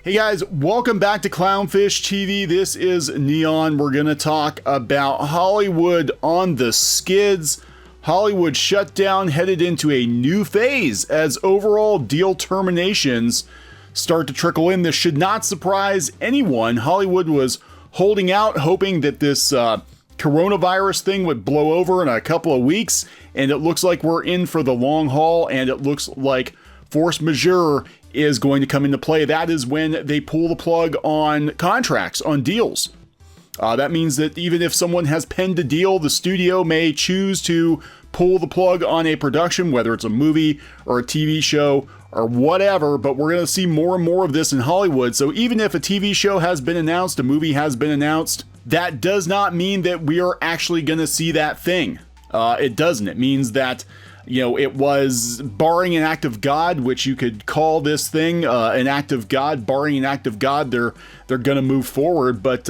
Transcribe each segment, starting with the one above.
Hey guys, welcome back to CLOWNFISH TV. This is Kneon. We're going to talk about Hollywood on the skids. Hollywood shutdown headed into a new phase as overall deal terminations start to trickle in. This should not surprise anyone. Hollywood was holding out, hoping that this coronavirus thing would blow over in a couple of weeks, and it looks like we're in for the long haul, and it looks like force majeure is going to come into play. That is when they pull the plug on contracts, on deals. That means that even if someone has penned a deal, the studio may choose to pull the plug on a production, whether it's a movie or a TV show or whatever, but we're going to see more and more of this in Hollywood. So even if a TV show has been announced, a movie has been announced, that does not mean that we are actually going to see that thing. It doesn't. It means that, you know, it was barring an act of God, which you could call this thing an act of God. Barring an act of God, they're going to move forward. But,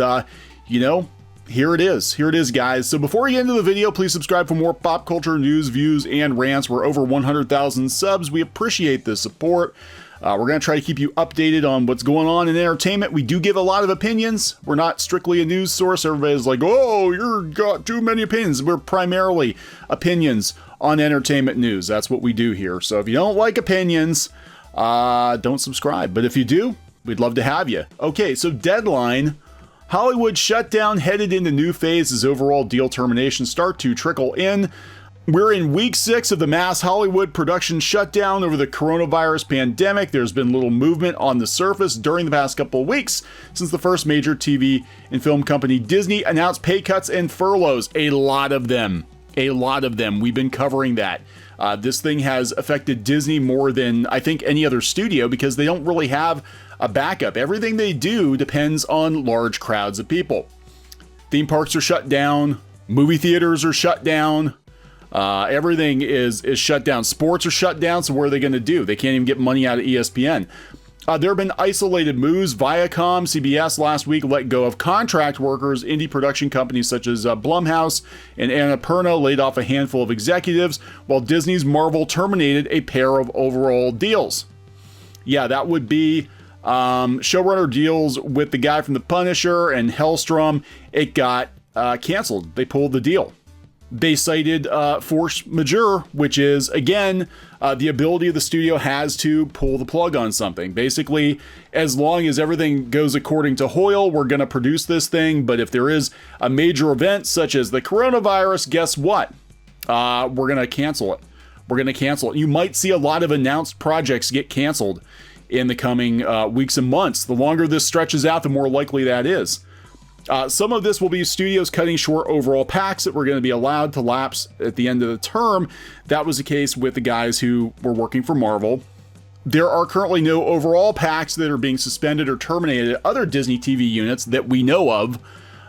you know, here it is. Here it is, guys. So before we get into the video, please subscribe for more pop culture news, views, and rants. We're over 100,000 subs. We appreciate the support. We're going to try to keep you updated on what's going on in entertainment. We do give a lot of opinions. We're not strictly a news source. Everybody's like, oh, you've got too many opinions. We're primarily opinions on entertainment news. That's what we do here. So if you don't like opinions, don't subscribe. But if you do, we'd love to have you. Okay, so deadline. Hollywood shutdown headed into new phase as overall deal terminations start to trickle in. We're in week 6 of the mass Hollywood production shutdown over the coronavirus pandemic. There's been little movement on the surface during the past couple of weeks since the first major TV and film company, Disney, announced pay cuts and furloughs. A lot of them. A lot of them. We've been covering that. This thing has affected Disney more than I think any other studio because they don't really have a backup. Everything they do depends on large crowds of people. Theme parks are shut down. Movie theaters are shut down. Everything is shut down. Sports are shut down, so what are they going to do? They can't even get money out of ESPN. There have been isolated moves. Viacom, CBS last week let go of contract workers. Indie production companies such as Blumhouse and Annapurna laid off a handful of executives, while Disney's Marvel terminated a pair of overall deals. Yeah, that would be showrunner deals with the guy from The Punisher and Hellstrom. It got canceled. They pulled the deal. They cited force majeure, which is, again, the ability of the studio has to pull the plug on something. Basically, as long as everything goes according to Hoyle, we're going to produce this thing. But if there is a major event such as the coronavirus, guess what? We're going to cancel it. We're going to cancel it. You might see a lot of announced projects get canceled in the coming weeks and months. The longer this stretches out, the more likely that is. Some of this will be studios cutting short overall packs that were going to be allowed to lapse at the end of the term. That was the case with the guys who were working for Marvel. There are currently no overall packs that are being suspended or terminated at other Disney TV units that we know of.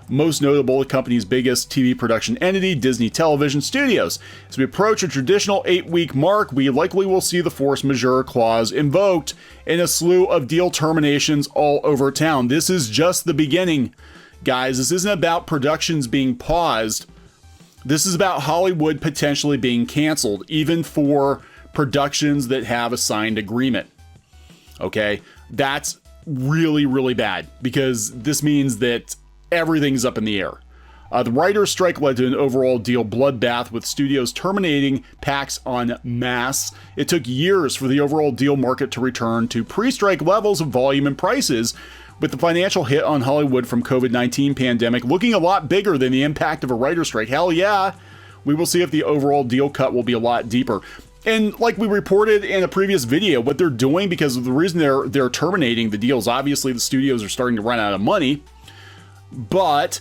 Most notable, the company's biggest TV production entity, Disney Television Studios. As we approach a traditional 8-week mark, we likely will see the force majeure clause invoked in a slew of deal terminations all over town. This is just the beginning. Guys, this isn't about productions being paused. This is about Hollywood potentially being canceled, even for productions that have a signed agreement. Okay? That's really, really bad because this means that everything's up in the air. The writer's strike led to an overall deal bloodbath with studios terminating packs en masse. It took years for the overall deal market to return to pre-strike levels of volume and prices, with the financial hit on Hollywood from COVID-19 pandemic looking a lot bigger than the impact of a writer's strike. Hell yeah, we will see if the overall deal cut will be a lot deeper. And like we reported in a previous video, what they're doing, because of the reason they're terminating the deals, obviously the studios are starting to run out of money, but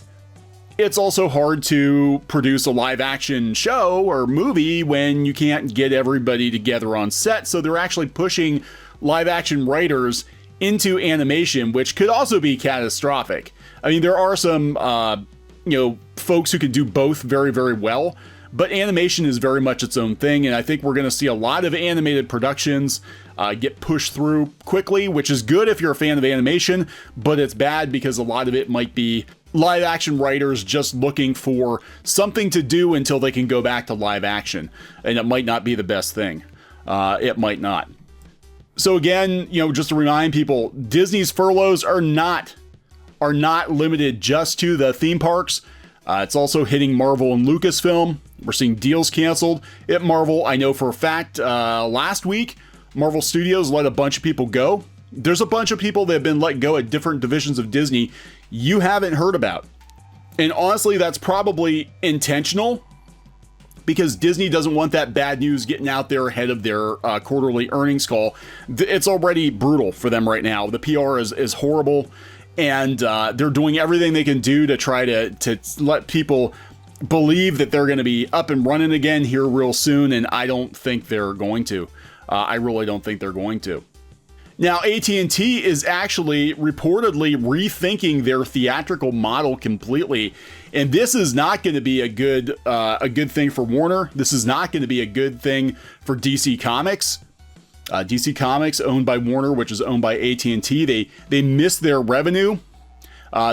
it's also hard to produce a live action show or movie when you can't get everybody together on set. So they're actually pushing live action writers into animation, which could also be catastrophic. I mean, there are some, folks who can do both very, very well, but animation is very much its own thing. And I think we're going to see a lot of animated productions get pushed through quickly, which is good if you're a fan of animation, but it's bad because a lot of it might be live action writers just looking for something to do until they can go back to live action. And it might not be the best thing. It might not. So again, just to remind people, Disney's furloughs are not limited just to the theme parks. It's also hitting Marvel and Lucasfilm. We're seeing deals canceled at Marvel. I know for a fact last week, Marvel Studios let a bunch of people go. There's a bunch of people that have been let go at different divisions of Disney you haven't heard about. And honestly, that's probably intentional because Disney doesn't want that bad news getting out there ahead of their quarterly earnings call. It's already brutal for them right now. The PR is horrible, and they're doing everything they can do to try to let people believe that they're going to be up and running again here real soon, and I don't think they're going to. I really don't think they're going to. Now, AT&T is actually reportedly rethinking their theatrical model completely, and this is not going to be a good thing for Warner. This is not going to be a good thing for DC Comics. DC Comics, owned by Warner, which is owned by AT&T, they missed their revenue.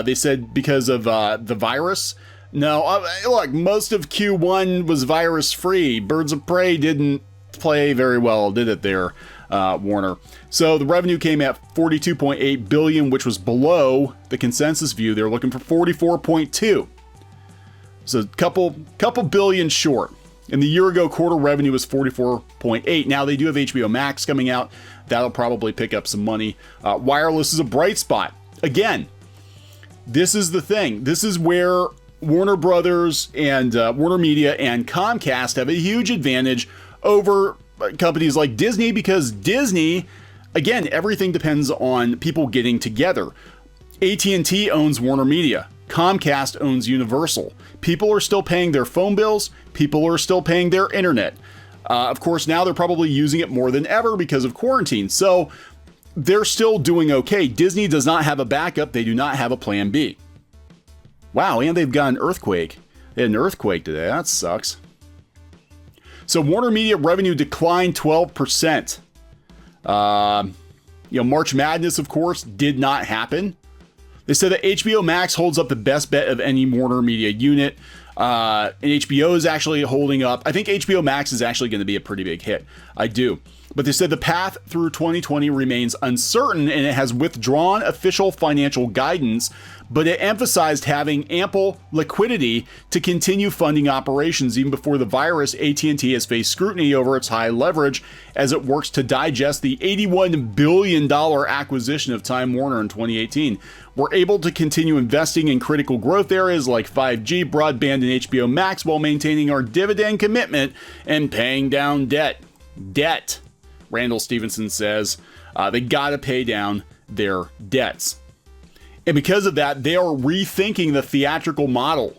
They said because of the virus. No, look, most of Q1 was virus-free. Birds of Prey didn't play very well, did it there, Warner? So the revenue came at $42.8 billion, which was below the consensus view. They're looking for 44.2. So a couple billion short. And the year-ago quarter revenue was 44.8. Now they do have HBO Max coming out. That'll probably pick up some money. Wireless is a bright spot. Again, this is the thing. This is where Warner Brothers and Warner Media and Comcast have a huge advantage over companies like Disney, because Disney, again, everything depends on people getting together. AT&T owns Warner Media. Comcast owns Universal. People are still paying their phone bills. People are still paying their internet. Of course, now they're probably using it more than ever because of quarantine. So they're still doing okay. Disney does not have a backup. They do not have a plan B. Wow, and they've got an earthquake. They had an earthquake today. That sucks. So Warner Media revenue declined 12%. March Madness, of course, did not happen. They said that HBO Max holds up the best bet of any Warner Media unit. And HBO is actually holding up. I think HBO Max is actually going to be a pretty big hit. I do. But they said the path through 2020 remains uncertain, and it has withdrawn official financial guidance, but it emphasized having ample liquidity to continue funding operations. Even before the virus, AT&T has faced scrutiny over its high leverage as it works to digest the $81 billion acquisition of Time Warner in 2018. We're able to continue investing in critical growth areas like 5G, broadband, and HBO Max while maintaining our dividend commitment and paying down debt. Randall Stevenson says they got to pay down their debts. And because of that, they are rethinking the theatrical model.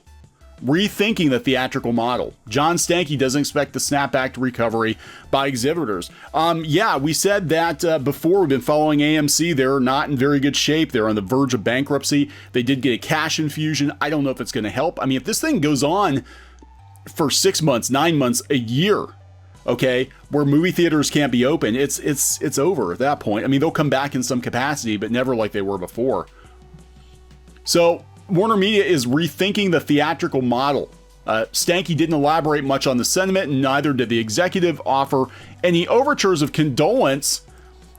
John Stankey doesn't expect the snapback to recovery by exhibitors. We said that before. We've been following AMC. They're not in very good shape. They're on the verge of bankruptcy. They did get a cash infusion. I don't know if it's going to help. I mean, if this thing goes on for 6 months, 9 months, a year, okay, where movie theaters can't be open, it's over at that point. I mean, they'll come back in some capacity, but never like they were before. So Warner Media is rethinking the theatrical model. Stankey didn't elaborate much on the sentiment, and neither did the executive offer any overtures of condolence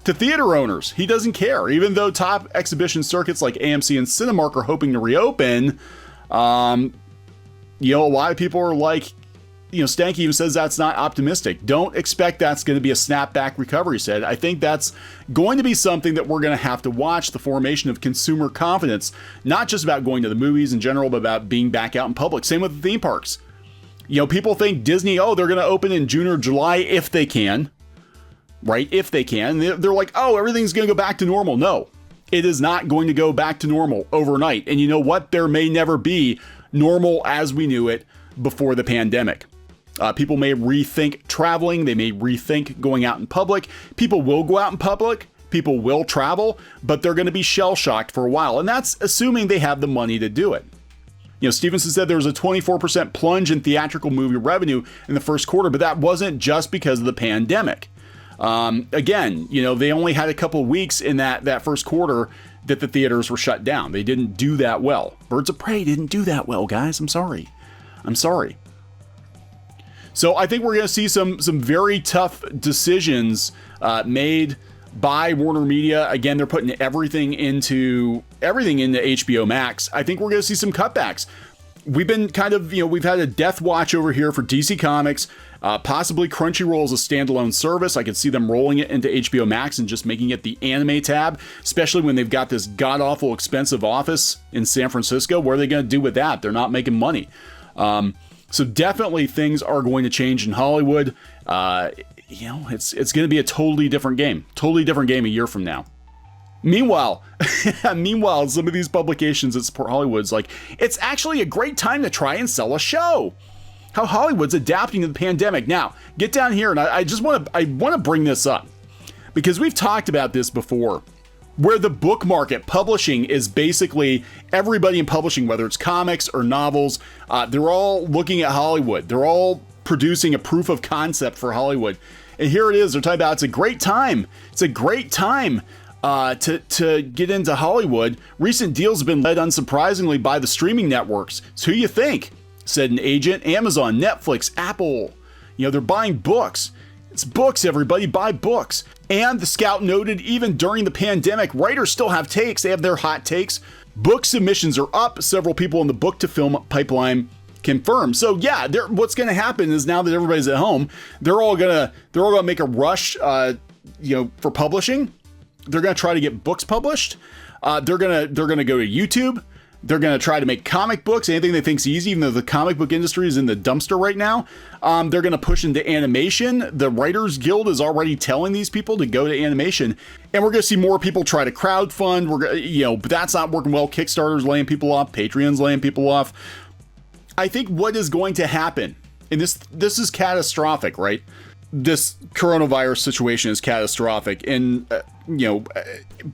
to theater owners. He doesn't care. Even though top exhibition circuits like AMC and Cinemark are hoping to reopen, a lot of people are like, Stankey even says that's not optimistic. Don't expect that's going to be a snapback recovery, he said. I think that's going to be something that we're going to have to watch, the formation of consumer confidence, not just about going to the movies in general, but about being back out in public. Same with the theme parks. People think Disney, they're going to open in June or July if they can, right? If they can. They're like, everything's going to go back to normal. No, it is not going to go back to normal overnight. And you know what? There may never be normal as we knew it before the pandemic. People may rethink traveling. They may rethink going out in public. People will go out in public. People will travel, but they're going to be shell-shocked for a while. And that's assuming they have the money to do it. Stevenson said there was a 24% plunge in theatrical movie revenue in the first quarter, but that wasn't just because of the pandemic. Again, they only had a couple of weeks in that first quarter that the theaters were shut down. They didn't do that well. Birds of Prey didn't do that well, guys. I'm sorry. So I think we're going to see some very tough decisions made by Warner Media. Again, they're putting everything into HBO Max. I think we're going to see some cutbacks. We've been kind of, we've had a death watch over here for DC Comics, possibly Crunchyroll as a standalone service. I could see them rolling it into HBO Max and just making it the anime tab, especially when they've got this god-awful expensive office in San Francisco. What are they going to do with that? They're not making money. So definitely things are going to change in Hollywood. It's going to be a totally different game a year from now. Meanwhile, some of these publications that support Hollywood's like, it's actually a great time to try and sell a show. How Hollywood's adapting to the pandemic. Now, get down here, and I want to bring this up because we've talked about this before, where the book market, publishing, is basically everybody in publishing, whether it's comics or novels, they're all looking at Hollywood. They're all producing a proof of concept for Hollywood. And here it is. They're talking about it's a great time. It's a great time to get into Hollywood. Recent deals have been led, unsurprisingly, by the streaming networks. So who you think? Said an agent. Amazon, Netflix, Apple. They're buying books. It's books, everybody. Buy books. And the Scout noted, even during the pandemic, writers still have takes. They have their hot takes. Book submissions are up. Several people in the book to film pipeline confirmed. So yeah, what's going to happen is now that everybody's at home, they're all gonna make a rush, for publishing. They're going to try to get books published. They're going to go to YouTube. They're going to try to make comic books, anything they think's easy, even though the comic book industry is in the dumpster right now. They're going to push into animation. The Writers Guild is already telling these people to go to animation. And we're going to see more people try to crowdfund. But that's not working well. Kickstarter's laying people off. Patreon's laying people off. I think what is going to happen, and this is catastrophic, right? This coronavirus situation is catastrophic. And,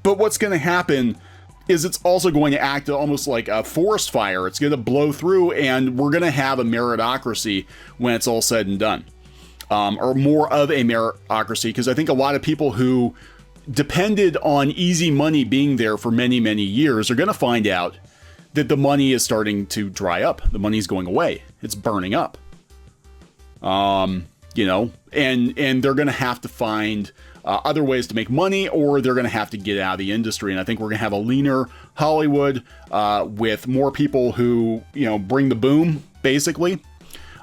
but what's going to happen is it's also going to act almost like a forest fire. It's going to blow through, and we're going to have a meritocracy when it's all said and done, or more of a meritocracy, because I think a lot of people who depended on easy money being there for many, many years are going to find out that the money is starting to dry up. The money's going away. It's burning up. And they're going to have to find other ways to make money, or they're going to have to get out of the industry. And I think we're going to have a leaner Hollywood with more people who, bring the boom, basically.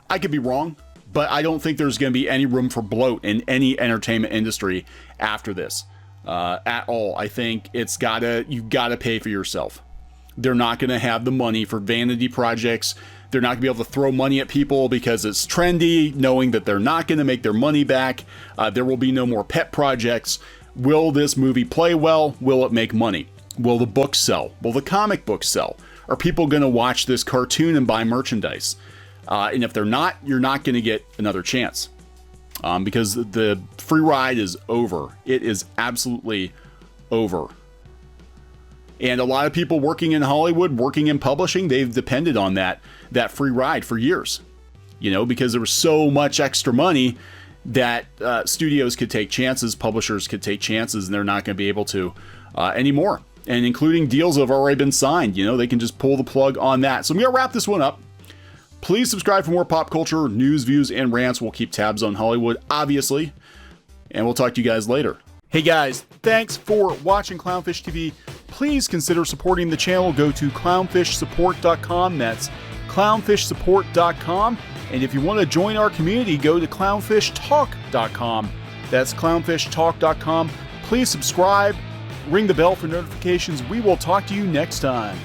I could be wrong, but I don't think there's going to be any room for bloat in any entertainment industry after this at all. I think you've got to pay for yourself. They're not going to have the money for vanity projects. They're not going to be able to throw money at people because it's trendy, knowing that they're not going to make their money back. There will be no more pet projects. Will this movie play well? Will it make money? Will the books sell? Will the comic books sell? Are people going to watch this cartoon and buy merchandise? And if they're not, you're not going to get another chance because the free ride is over. It is absolutely over. And a lot of people working in Hollywood, working in publishing, they've depended on that free ride for years, because there was so much extra money that studios could take chances, publishers could take chances, and they're not going to be able to anymore. And including deals that have already been signed, they can just pull the plug on that. So I'm going to wrap this one up. Please subscribe for more pop culture, news, views, and rants. We'll keep tabs on Hollywood, obviously. And we'll talk to you guys later. Hey guys, thanks for watching Clownfish TV. Please consider supporting the channel. Go to clownfishsupport.com. That's clownfishsupport.com. And if you want to join our community, go to clownfishtalk.com. That's clownfishtalk.com. Please subscribe, ring the bell for notifications. We will talk to you next time.